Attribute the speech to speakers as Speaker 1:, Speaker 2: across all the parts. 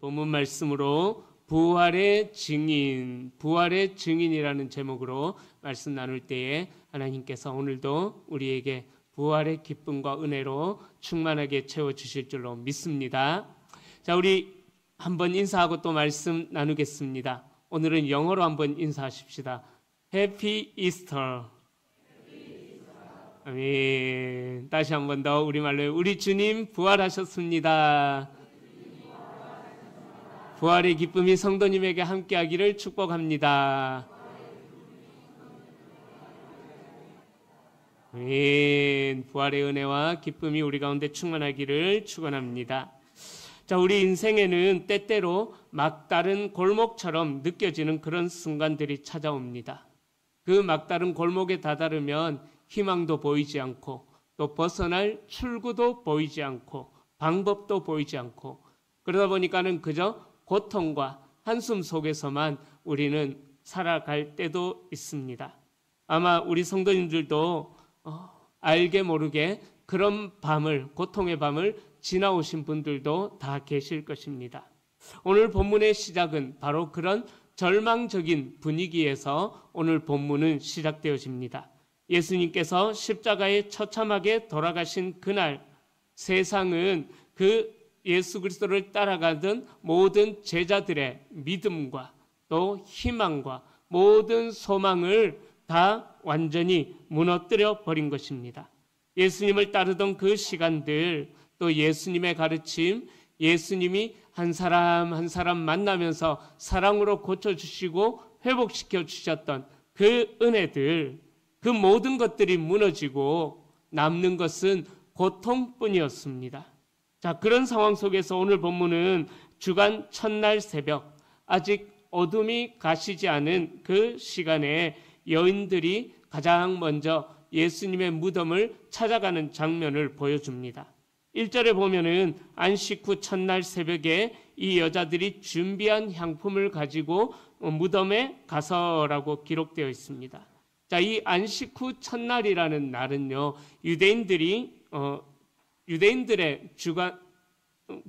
Speaker 1: 본문 말씀으로 부활의 증인이라는 제목으로 말씀 나눌 때에 하나님께서 오늘도 우리에게 부활의 기쁨과 은혜로 충만하게 채워주실 줄로 믿습니다. 자, 우리 한번 인사하고 또 말씀 나누겠습니다. 오늘은 영어로 한번 인사하십시다. Happy Easter. 아멘. 다시 한 번 더 우리말로 우리 주님 부활하셨습니다. 부활의 기쁨이 성도님에게 함께하기를 축복합니다. 아멘. 부활의 은혜와 기쁨이 우리 가운데 충만하기를 축원합니다. 자, 우리 인생에는 때때로 막다른 골목처럼 느껴지는 그런 순간들이 찾아옵니다. 그 막다른 골목에 다다르면 희망도 보이지 않고 또 벗어날 출구도 보이지 않고 방법도 보이지 않고 그러다 보니까는 그저 고통과 한숨 속에서만 우리는 살아갈 때도 있습니다. 아마 우리 성도님들도 알게 모르게 그런 밤을, 고통의 밤을 지나오신 분들도 다 계실 것입니다. 오늘 본문의 시작은 바로 그런 절망적인 분위기에서 오늘 본문은 시작되어집니다. 예수님께서 십자가에 처참하게 돌아가신 그날 세상은 그 예수 그리스도를 따라가던 모든 제자들의 믿음과 또 희망과 모든 소망을 다 완전히 무너뜨려 버린 것입니다. 예수님을 따르던 그 시간들, 또 예수님의 가르침, 예수님이 한 사람 한 사람 만나면서 사랑으로 고쳐주시고 회복시켜 주셨던 그 은혜들, 그 모든 것들이 무너지고 남는 것은 고통뿐이었습니다. 자, 그런 상황 속에서 오늘 본문은 주간 첫날 새벽, 아직 어둠이 가시지 않은 그 시간에 여인들이 가장 먼저 예수님의 무덤을 찾아가는 장면을 보여줍니다. 1절에 보면은 안식 후 첫날 새벽에 이 여자들이 준비한 향품을 가지고 무덤에 가서라고 기록되어 있습니다. 자, 이 안식 후 첫날이라는 날은요, 유대인들의 주간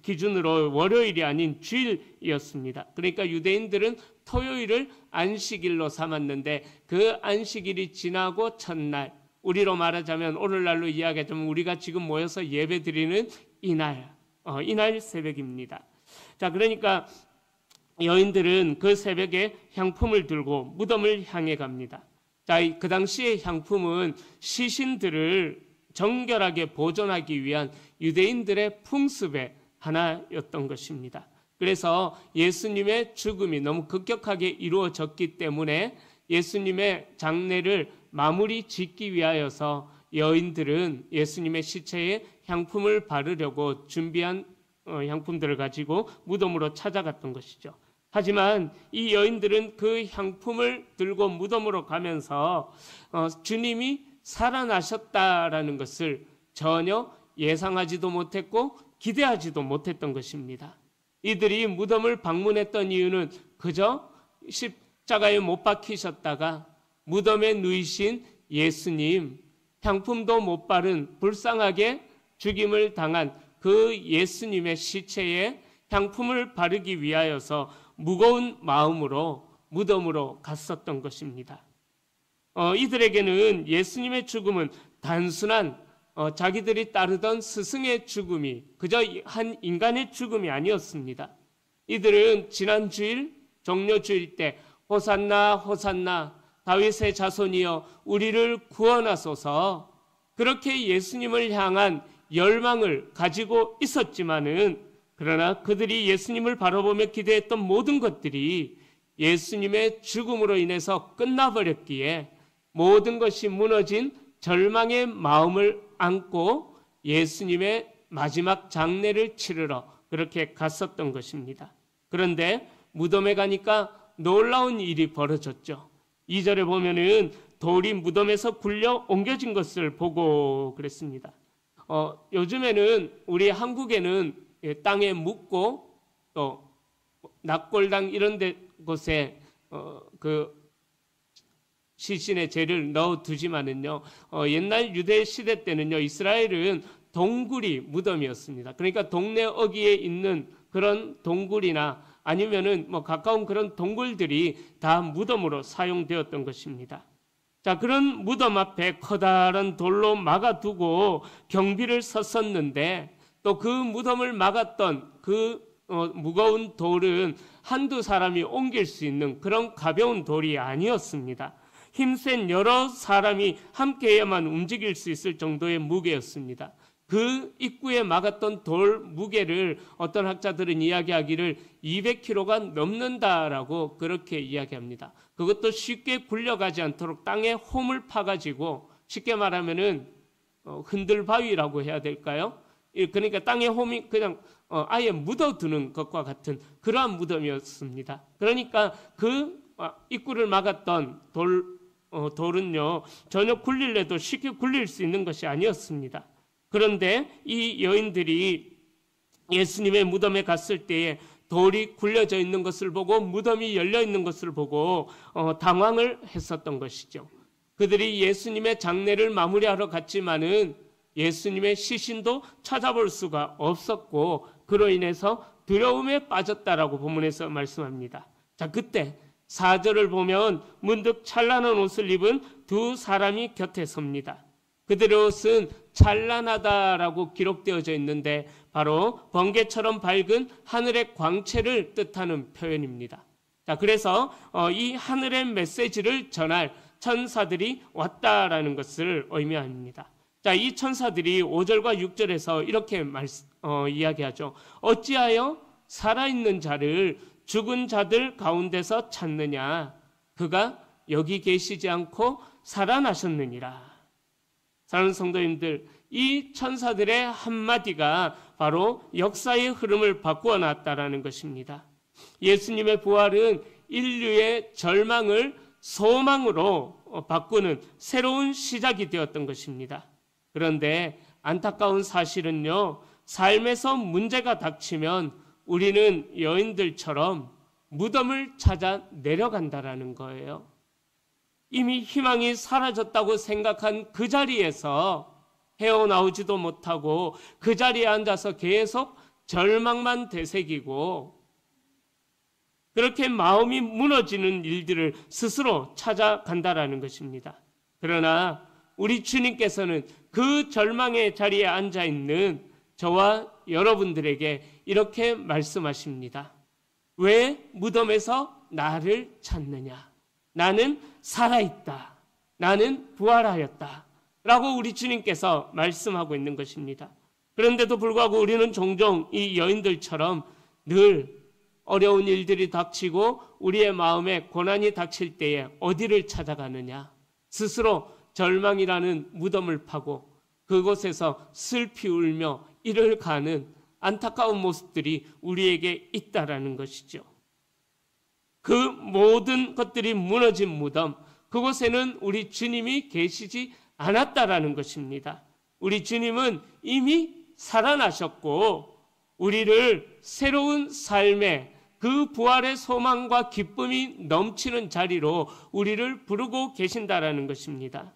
Speaker 1: 기준으로 월요일이 아닌 주일이었습니다. 그러니까 유대인들은 토요일을 안식일로 삼았는데 그 안식일이 지나고 첫날, 우리로 말하자면 오늘날로 이야기하자면 우리가 지금 모여서 예배드리는 이날 새벽입니다. 자, 그러니까 여인들은 그 새벽에 향품을 들고 무덤을 향해 갑니다. 자, 그 당시의 향품은 시신들을 정결하게 보존하기 위한 유대인들의 풍습의 하나였던 것입니다. 그래서 예수님의 죽음이 너무 급격하게 이루어졌기 때문에 예수님의 장례를 마무리 짓기 위하여서 여인들은 예수님의 시체에 향품을 바르려고 준비한 향품들을 가지고 무덤으로 찾아갔던 것이죠. 하지만 이 여인들은 그 향품을 들고 무덤으로 가면서 주님이 살아나셨다라는 것을 전혀 예상하지도 못했고 기대하지도 못했던 것입니다. 이들이 무덤을 방문했던 이유는 그저 십자가에 못 박히셨다가 무덤에 누이신 예수님, 향품도 못 바른 불쌍하게 죽임을 당한 그 예수님의 시체에 향품을 바르기 위하여서 무거운 마음으로 무덤으로 갔었던 것입니다. 이들에게는 예수님의 죽음은 단순한 자기들이 따르던 스승의 죽음이 그저 한 인간의 죽음이 아니었습니다. 이들은 지난 주일 종려주일 때 호산나 호산나 다윗의 자손이여 우리를 구원하소서 그렇게 예수님을 향한 열망을 가지고 있었지만은 그러나 그들이 예수님을 바라보며 기대했던 모든 것들이 예수님의 죽음으로 인해서 끝나버렸기에 모든 것이 무너진 절망의 마음을 안고 예수님의 마지막 장례를 치르러 그렇게 갔었던 것입니다. 그런데 무덤에 가니까 놀라운 일이 벌어졌죠. 2절에 보면은 돌이 무덤에서 굴려 옮겨진 것을 보고 그랬습니다. 요즘에는 우리 한국에는 땅에 묻고 또 낙골당 이런 곳에 그 시신의 죄를 넣어두지만은요, 옛날 유대 시대 때는요, 이스라엘은 동굴이 무덤이었습니다. 그러니까 동네 어귀에 있는 그런 동굴이나 아니면은 뭐 가까운 그런 동굴들이 다 무덤으로 사용되었던 것입니다. 자, 그런 무덤 앞에 커다란 돌로 막아두고 경비를 섰었는데 또 그 무덤을 막았던 그 무거운 돌은 한두 사람이 옮길 수 있는 그런 가벼운 돌이 아니었습니다. 힘센 여러 사람이 함께해야만 움직일 수 있을 정도의 무게였습니다. 그 입구에 막았던 돌 무게를 어떤 학자들은 이야기하기를 200kg가 넘는다라고 그렇게 이야기합니다. 그것도 쉽게 굴려가지 않도록 땅에 홈을 파가지고 쉽게 말하면은 흔들바위라고 해야 될까요? 그러니까 땅에 홈이 그냥 아예 묻어두는 것과 같은 그러한 무덤이었습니다. 그러니까 그 입구를 막았던 돌은요 전혀 굴릴래도 쉽게 굴릴 수 있는 것이 아니었습니다. 그런데 이 여인들이 예수님의 무덤에 갔을 때에 돌이 굴려져 있는 것을 보고 무덤이 열려 있는 것을 보고 당황을 했었던 것이죠. 그들이 예수님의 장례를 마무리하러 갔지만은 예수님의 시신도 찾아볼 수가 없었고 그로 인해서 두려움에 빠졌다라고 본문에서 말씀합니다. 자, 그때 4절을 보면 문득 찬란한 옷을 입은 두 사람이 곁에 섭니다. 그들의 옷은 찬란하다라고 기록되어져 있는데 바로 번개처럼 밝은 하늘의 광채를 뜻하는 표현입니다. 자, 그래서 이 하늘의 메시지를 전할 천사들이 왔다라는 것을 의미합니다. 자, 이 천사들이 5절과 6절에서 이렇게 이야기하죠. 어찌하여 살아있는 자를 죽은 자들 가운데서 찾느냐? 그가 여기 계시지 않고 살아나셨느니라. 사랑하는 성도님들, 이 천사들의 한마디가 바로 역사의 흐름을 바꾸어 놨다라는 것입니다. 예수님의 부활은 인류의 절망을 소망으로 바꾸는 새로운 시작이 되었던 것입니다. 그런데 안타까운 사실은요, 삶에서 문제가 닥치면 우리는 여인들처럼 무덤을 찾아 내려간다라는 거예요. 이미 희망이 사라졌다고 생각한 그 자리에서 헤어나오지도 못하고 그 자리에 앉아서 계속 절망만 되새기고 그렇게 마음이 무너지는 일들을 스스로 찾아간다라는 것입니다. 그러나 우리 주님께서는 그 절망의 자리에 앉아있는 저와 여러분들에게 이렇게 말씀하십니다. 왜 무덤에서 나를 찾느냐? 나는 살아있다. 나는 부활하였다. 라고 우리 주님께서 말씀하고 있는 것입니다. 그런데도 불구하고 우리는 종종 이 여인들처럼 늘 어려운 일들이 닥치고 우리의 마음에 고난이 닥칠 때에 어디를 찾아가느냐? 스스로 절망이라는 무덤을 파고 그곳에서 슬피 울며 이를 가는 안타까운 모습들이 우리에게 있다라는 것이죠. 그 모든 것들이 무너진 무덤, 그곳에는 우리 주님이 계시지 않았다라는 것입니다. 우리 주님은 이미 살아나셨고 우리를 새로운 삶의 그 부활의 소망과 기쁨이 넘치는 자리로 우리를 부르고 계신다라는 것입니다.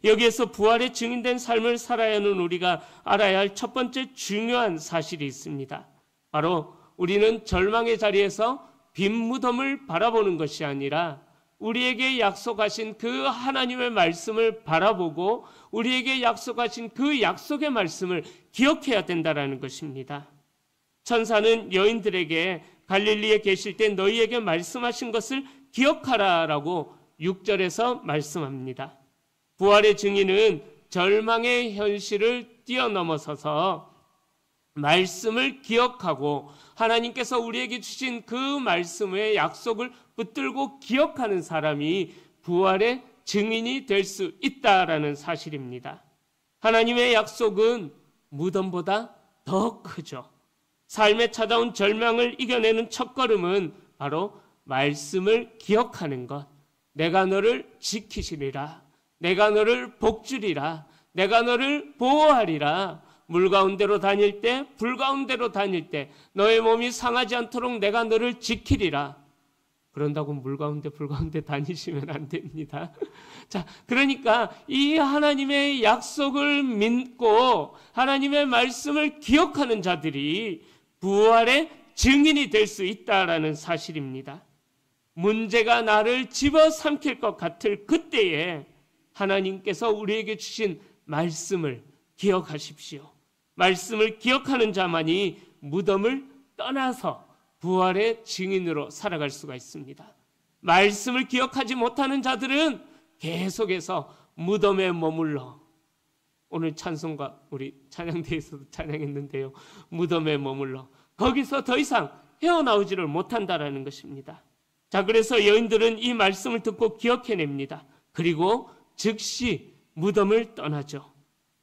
Speaker 1: 여기에서 부활의 증인된 삶을 살아야 하는 우리가 알아야 할 첫 번째 중요한 사실이 있습니다. 바로 우리는 절망의 자리에서 빈 무덤을 바라보는 것이 아니라 우리에게 약속하신 그 하나님의 말씀을 바라보고 우리에게 약속하신 그 약속의 말씀을 기억해야 된다는 것입니다. 천사는 여인들에게 갈릴리에 계실 때 너희에게 말씀하신 것을 기억하라라고 6절에서 말씀합니다. 부활의 증인은 절망의 현실을 뛰어넘어서서 말씀을 기억하고 하나님께서 우리에게 주신 그 말씀의 약속을 붙들고 기억하는 사람이 부활의 증인이 될 수 있다라는 사실입니다. 하나님의 약속은 무덤보다 더 크죠. 삶에 찾아온 절망을 이겨내는 첫걸음은 바로 말씀을 기억하는 것. 내가 너를 지키시리라. 내가 너를 복주리라. 내가 너를 보호하리라. 물 가운데로 다닐 때, 불 가운데로 다닐 때 너의 몸이 상하지 않도록 내가 너를 지키리라. 그런다고 물 가운데, 불 가운데 다니시면 안 됩니다. 자, 그러니까 이 하나님의 약속을 믿고 하나님의 말씀을 기억하는 자들이 부활의 증인이 될 수 있다라는 사실입니다. 문제가 나를 집어삼킬 것 같을 그때에 하나님께서 우리에게 주신 말씀을 기억하십시오. 말씀을 기억하는 자만이 무덤을 떠나서 부활의 증인으로 살아갈 수가 있습니다. 말씀을 기억하지 못하는 자들은 계속해서 무덤에 머물러, 오늘 찬송가 우리 찬양대에서도 찬양했는데요, 무덤에 머물러 거기서 더 이상 헤어나오지를 못한다라는 것입니다. 자, 그래서 여인들은 이 말씀을 듣고 기억해냅니다. 그리고 즉시 무덤을 떠나죠.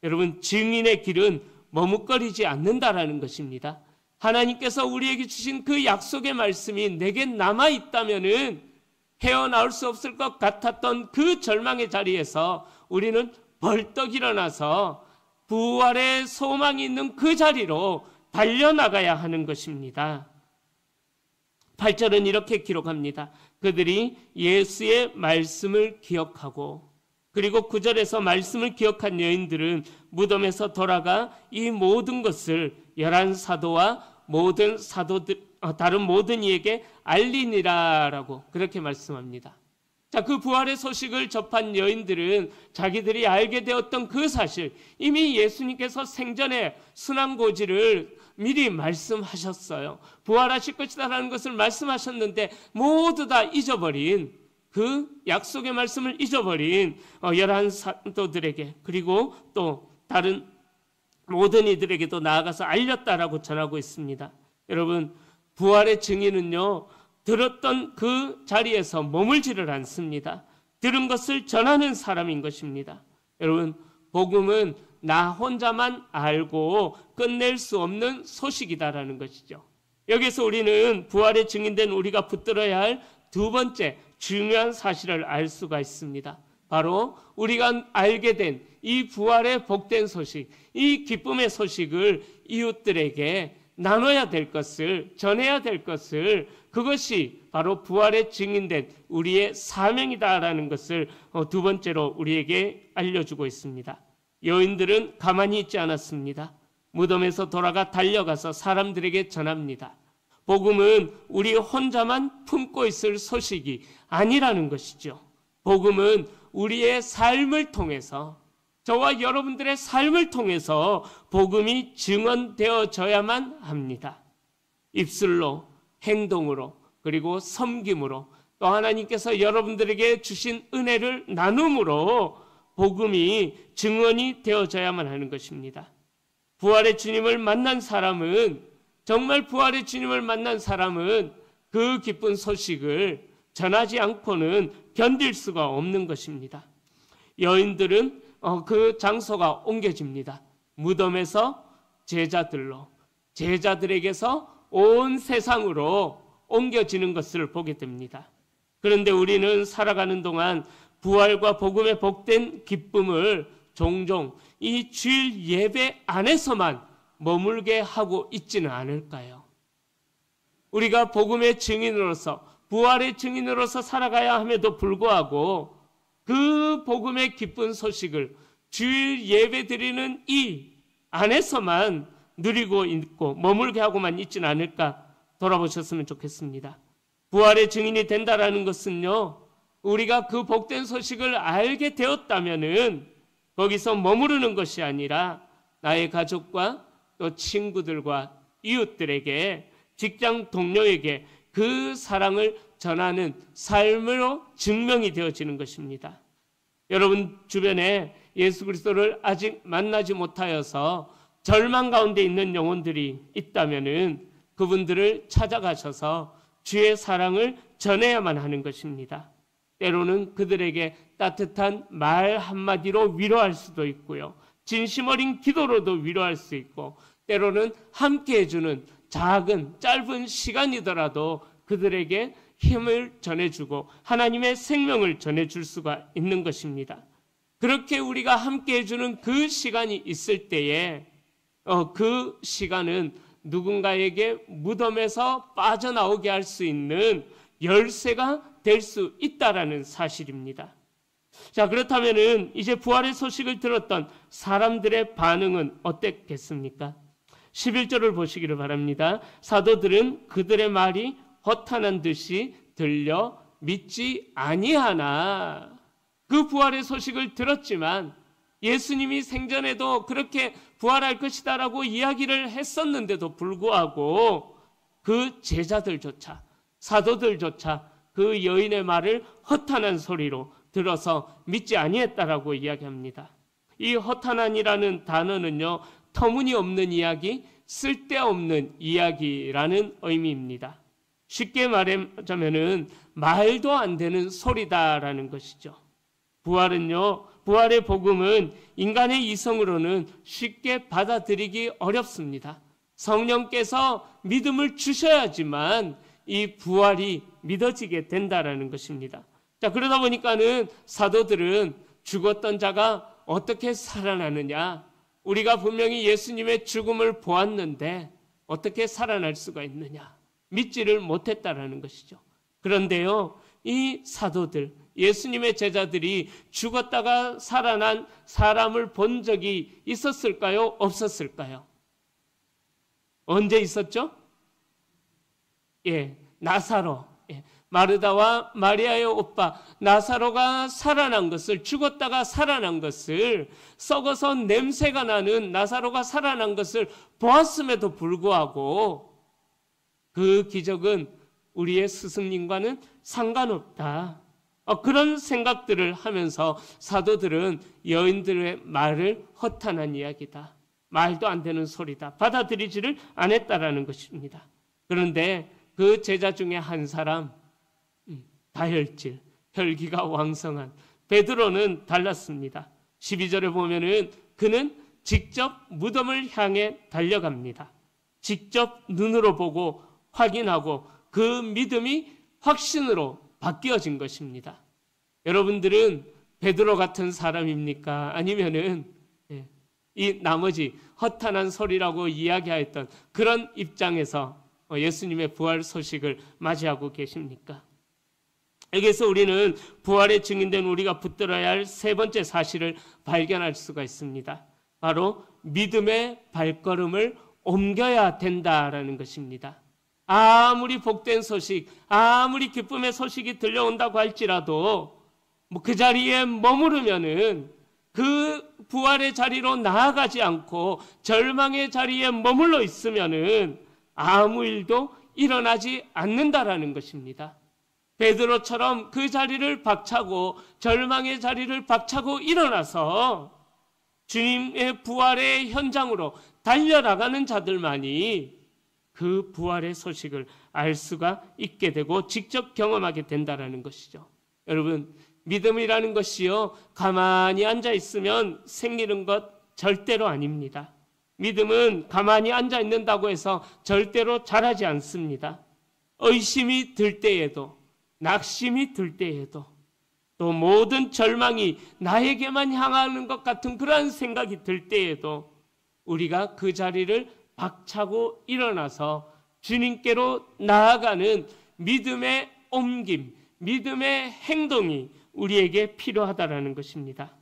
Speaker 1: 여러분, 증인의 길은 머뭇거리지 않는다라는 것입니다. 하나님께서 우리에게 주신 그 약속의 말씀이 내게 남아있다면은 헤어나올 수 없을 것 같았던 그 절망의 자리에서 우리는 벌떡 일어나서 부활의 소망이 있는 그 자리로 달려나가야 하는 것입니다. 8절은 이렇게 기록합니다. 그들이 예수의 말씀을 기억하고, 그리고 9절에서 말씀을 기억한 여인들은 무덤에서 돌아가 이 모든 것을 11사도와 모든 사도들, 다른 모든 이에게 알리니라라고 그렇게 말씀합니다. 자, 그 부활의 소식을 접한 여인들은 자기들이 알게 되었던 그 사실, 이미 예수님께서 생전에 순환고지를 미리 말씀하셨어요. 부활하실 것이다라는 것을 말씀하셨는데 모두 다 잊어버린, 그 약속의 말씀을 잊어버린 11사도들에게, 그리고 또 다른 모든 이들에게도 나아가서 알렸다라고 전하고 있습니다. 여러분, 부활의 증인은요, 들었던 그 자리에서 머물지를 않습니다. 들은 것을 전하는 사람인 것입니다. 여러분, 복음은 나 혼자만 알고 끝낼 수 없는 소식이다라는 것이죠. 여기서 우리는 부활의 증인된 우리가 붙들어야 할 두 번째 중요한 사실을 알 수가 있습니다. 바로 우리가 알게 된 이 부활의 복된 소식, 이 기쁨의 소식을 이웃들에게 나눠야 될 것을, 전해야 될 것을, 그것이 바로 부활의 증인된 우리의 사명이다라는 것을 두 번째로 우리에게 알려주고 있습니다. 여인들은 가만히 있지 않았습니다. 무덤에서 돌아가 달려가서 사람들에게 전합니다. 복음은 우리 혼자만 품고 있을 소식이 아니라는 것이죠. 복음은 우리의 삶을 통해서, 저와 여러분들의 삶을 통해서 복음이 증언되어져야만 합니다. 입술로, 행동으로, 그리고 섬김으로, 또 하나님께서 여러분들에게 주신 은혜를 나눔으로 복음이 증언이 되어져야만 하는 것입니다. 부활의 주님을 만난 사람은, 정말 부활의 주님을 만난 사람은 그 기쁜 소식을 전하지 않고는 견딜 수가 없는 것입니다. 여인들은 그 장소가 옮겨집니다. 무덤에서 제자들로, 제자들에게서 온 세상으로 옮겨지는 것을 보게 됩니다. 그런데 우리는 살아가는 동안 부활과 복음의 복된 기쁨을 종종 이 주일 예배 안에서만 머물게 하고 있지는 않을까요? 우리가 복음의 증인으로서, 부활의 증인으로서 살아가야 함에도 불구하고 그 복음의 기쁜 소식을 주일 예배 드리는 이 안에서만 누리고 있고 머물게 하고만 있지는 않을까 돌아보셨으면 좋겠습니다. 부활의 증인이 된다라는 것은요, 우리가 그 복된 소식을 알게 되었다면은 거기서 머무르는 것이 아니라 나의 가족과 또 친구들과 이웃들에게, 직장 동료에게 그 사랑을 전하는 삶으로 증명이 되어지는 것입니다. 여러분 주변에 예수 그리스도를 아직 만나지 못하여서 절망 가운데 있는 영혼들이 있다면은 그분들을 찾아가셔서 주의 사랑을 전해야만 하는 것입니다. 때로는 그들에게 따뜻한 말 한마디로 위로할 수도 있고요, 진심 어린 기도로도 위로할 수 있고, 때로는 함께 해주는 작은 짧은 시간이더라도 그들에게 힘을 전해주고 하나님의 생명을 전해줄 수가 있는 것입니다. 그렇게 우리가 함께 해주는 그 시간이 있을 때에 그 시간은 누군가에게 무덤에서 빠져나오게 할 수 있는 열쇠가 될 수 있다라는 사실입니다. 자, 그렇다면은 이제 부활의 소식을 들었던 사람들의 반응은 어땠겠습니까? 11절을 보시기를 바랍니다. 사도들은 그들의 말이 허탄한 듯이 들려 믿지 아니하나. 그 부활의 소식을 들었지만 예수님이 생전에도 그렇게 부활할 것이다라고 이야기를 했었는데도 불구하고 그 제자들조차, 사도들조차 그 여인의 말을 허탄한 소리로 들어서 믿지 아니했다라고 이야기합니다. 이 허탄한이라는 단어는요, 터무니없는 이야기, 쓸데없는 이야기라는 의미입니다. 쉽게 말하자면은 말도 안 되는 소리다라는 것이죠. 부활의 복음은 인간의 이성으로는 쉽게 받아들이기 어렵습니다. 성령께서 믿음을 주셔야지만 이 부활이 믿어지게 된다라는 것입니다. 자, 그러다 보니까는 사도들은 죽었던 자가 어떻게 살아나느냐? 우리가 분명히 예수님의 죽음을 보았는데 어떻게 살아날 수가 있느냐? 믿지를 못했다라는 것이죠. 그런데요, 이 사도들, 예수님의 제자들이 죽었다가 살아난 사람을 본 적이 있었을까요? 없었을까요? 언제 있었죠? 나사로. 마르다와 마리아의 오빠 나사로가 살아난 것을, 죽었다가 살아난 것을, 썩어서 냄새가 나는 나사로가 살아난 것을 보았음에도 불구하고 그 기적은 우리의 스승님과는 상관없다. 그런 생각들을 하면서 사도들은 여인들의 말을 허탄한 이야기다, 말도 안 되는 소리다, 받아들이지를 않았다라는 것입니다. 그런데 그 제자 중에 한 사람, 다혈질, 혈기가 왕성한 베드로는 달랐습니다. 12절에 보면은 그는 직접 무덤을 향해 달려갑니다. 직접 눈으로 보고 확인하고 그 믿음이 확신으로 바뀌어진 것입니다. 여러분들은 베드로 같은 사람입니까? 아니면은 이 나머지 허탄한 소리라고 이야기하였던 그런 입장에서 예수님의 부활 소식을 맞이하고 계십니까? 여기서 우리는 부활의 증인된 우리가 붙들어야 할 세 번째 사실을 발견할 수가 있습니다. 바로 믿음의 발걸음을 옮겨야 된다라는 것입니다. 아무리 복된 소식, 아무리 기쁨의 소식이 들려온다고 할지라도 그 자리에 머무르면은 그 부활의 자리로 나아가지 않고 절망의 자리에 머물러 있으면은 아무 일도 일어나지 않는다라는 것입니다. 베드로처럼 그 자리를 박차고 절망의 자리를 박차고 일어나서 주님의 부활의 현장으로 달려나가는 자들만이 그 부활의 소식을 알 수가 있게 되고 직접 경험하게 된다는 것이죠. 여러분, 믿음이라는 것이요, 가만히 앉아 있으면 생기는 것 절대로 아닙니다. 믿음은 가만히 앉아 있는다고 해서 절대로 자라지 않습니다. 의심이 들 때에도, 낙심이 들 때에도, 또 모든 절망이 나에게만 향하는 것 같은 그러한 생각이 들 때에도 우리가 그 자리를 박차고 일어나서 주님께로 나아가는 믿음의 옮김, 믿음의 행동이 우리에게 필요하다라는 것입니다.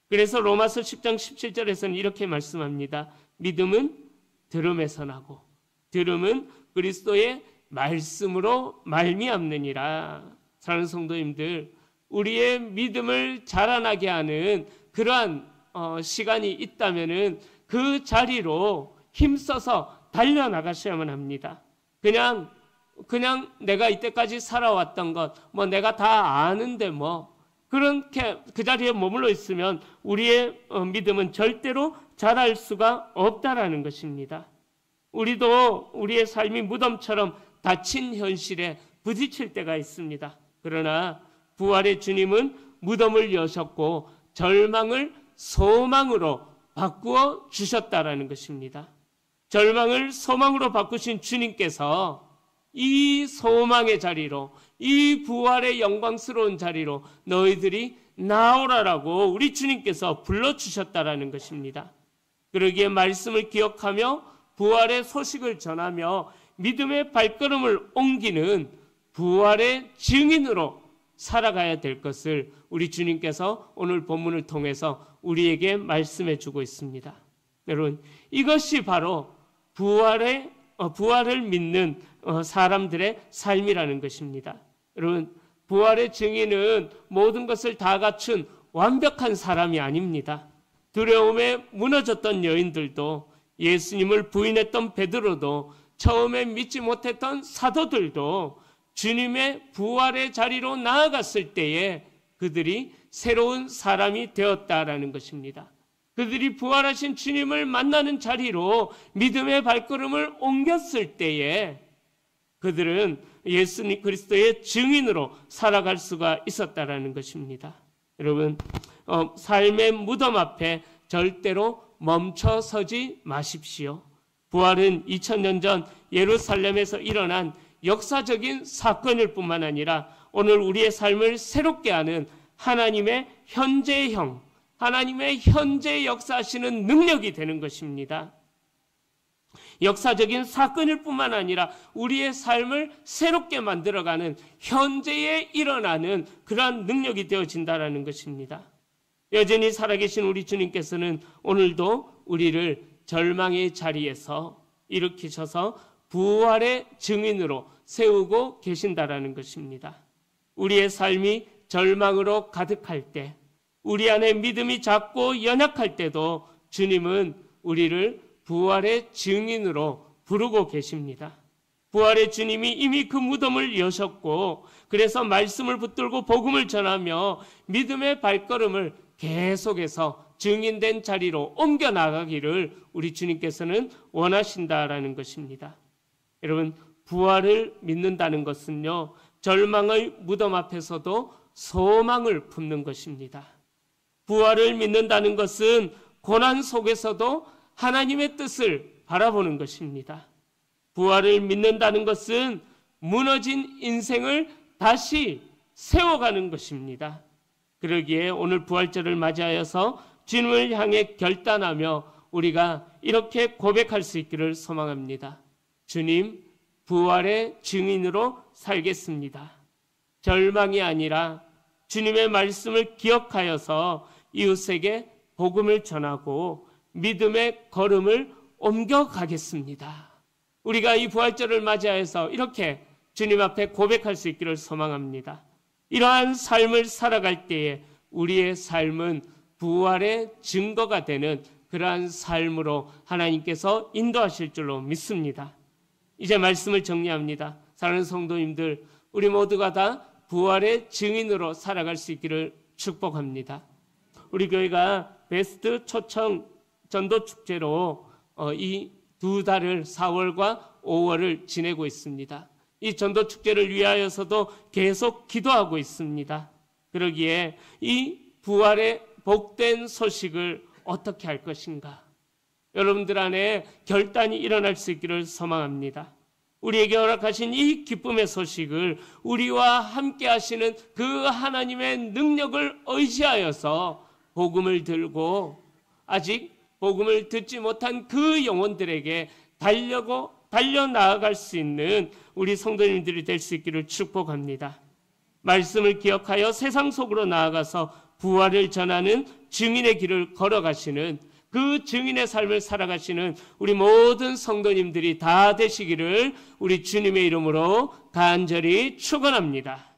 Speaker 1: 그래서 로마서 10장 17절에서는 이렇게 말씀합니다. 믿음은 들음에서 나고 들음은 그리스도의 말씀으로 말미암느니라. 사랑하는 성도님들, 우리의 믿음을 자라나게 하는 그러한 시간이 있다면은 그 자리로 힘써서 달려나가셔야만 합니다. 그냥 내가 이때까지 살아왔던 것, 내가 다 아는데 그렇게 그 자리에 머물러 있으면 우리의 믿음은 절대로 자랄 수가 없다라는 것입니다. 우리도 우리의 삶이 무덤처럼 닫힌 현실에 부딪힐 때가 있습니다. 그러나 부활의 주님은 무덤을 여셨고 절망을 소망으로 바꾸어 주셨다라는 것입니다. 절망을 소망으로 바꾸신 주님께서 이 소망의 자리로, 이 부활의 영광스러운 자리로 너희들이 나오라라고 우리 주님께서 불러주셨다라는 것입니다. 그러기에 말씀을 기억하며 부활의 소식을 전하며 믿음의 발걸음을 옮기는 부활의 증인으로 살아가야 될 것을 우리 주님께서 오늘 본문을 통해서 우리에게 말씀해 주고 있습니다. 여러분, 이것이 바로 부활을 믿는 사람들의 삶이라는 것입니다. 여러분, 부활의 증인은 모든 것을 다 갖춘 완벽한 사람이 아닙니다. 두려움에 무너졌던 여인들도, 예수님을 부인했던 베드로도, 처음에 믿지 못했던 사도들도 주님의 부활의 자리로 나아갔을 때에 그들이 새로운 사람이 되었다라는 것입니다. 그들이 부활하신 주님을 만나는 자리로 믿음의 발걸음을 옮겼을 때에 그들은 예수님 그리스도의 증인으로 살아갈 수가 있었다라는 것입니다. 여러분, 삶의 무덤 앞에 절대로 멈춰서지 마십시오. 부활은 2000년 전 예루살렘에서 일어난 역사적인 사건일 뿐만 아니라 오늘 우리의 삶을 새롭게 하는 하나님의 현재형, 하나님의 현재 역사하시는 능력이 되는 것입니다. 역사적인 사건일 뿐만 아니라 우리의 삶을 새롭게 만들어가는 현재에 일어나는 그러한 능력이 되어진다는 것입니다. 여전히 살아계신 우리 주님께서는 오늘도 우리를 절망의 자리에서 일으키셔서 부활의 증인으로 세우고 계신다라는 것입니다. 우리의 삶이 절망으로 가득할 때, 우리 안에 믿음이 작고 연약할 때도 주님은 우리를 부활의 증인으로 부르고 계십니다. 부활의 주님이 이미 그 무덤을 여셨고, 그래서 말씀을 붙들고 복음을 전하며 믿음의 발걸음을 계속해서 증인된 자리로 옮겨 나가기를 우리 주님께서는 원하신다라는 것입니다. 여러분, 부활을 믿는다는 것은요, 절망의 무덤 앞에서도 소망을 품는 것입니다. 부활을 믿는다는 것은 고난 속에서도 하나님의 뜻을 바라보는 것입니다. 부활을 믿는다는 것은 무너진 인생을 다시 세워가는 것입니다. 그러기에 오늘 부활절을 맞이하여서 주님을 향해 결단하며 우리가 이렇게 고백할 수 있기를 소망합니다. 주님, 부활의 증인으로 살겠습니다. 절망이 아니라 주님의 말씀을 기억하여서 이웃에게 복음을 전하고 믿음의 걸음을 옮겨가겠습니다. 우리가 이 부활절을 맞이하여서 이렇게 주님 앞에 고백할 수 있기를 소망합니다. 이러한 삶을 살아갈 때에 우리의 삶은 부활의 증거가 되는 그러한 삶으로 하나님께서 인도하실 줄로 믿습니다. 이제 말씀을 정리합니다. 사랑하는 성도님들, 우리 모두가 다 부활의 증인으로 살아갈 수 있기를 축복합니다. 우리 교회가 베스트 초청 전도 축제로 이 두 달을 4월과 5월을 지내고 있습니다. 이 전도 축제를 위하여서도 계속 기도하고 있습니다. 그러기에 이 부활의 복된 소식을 어떻게 할 것인가? 여러분들 안에 결단이 일어날 수 있기를 소망합니다. 우리에게 허락하신 이 기쁨의 소식을 우리와 함께 하시는 그 하나님의 능력을 의지하여서 복음을 들고 아직 복음을 듣지 못한 그 영혼들에게 달려나아갈 수 있는 우리 성도님들이 될 수 있기를 축복합니다. 말씀을 기억하여 세상 속으로 나아가서 부활을 전하는 증인의 길을 걸어가시는 그 증인의 삶을 살아가시는 우리 모든 성도님들이 다 되시기를 우리 주님의 이름으로 간절히 축원합니다.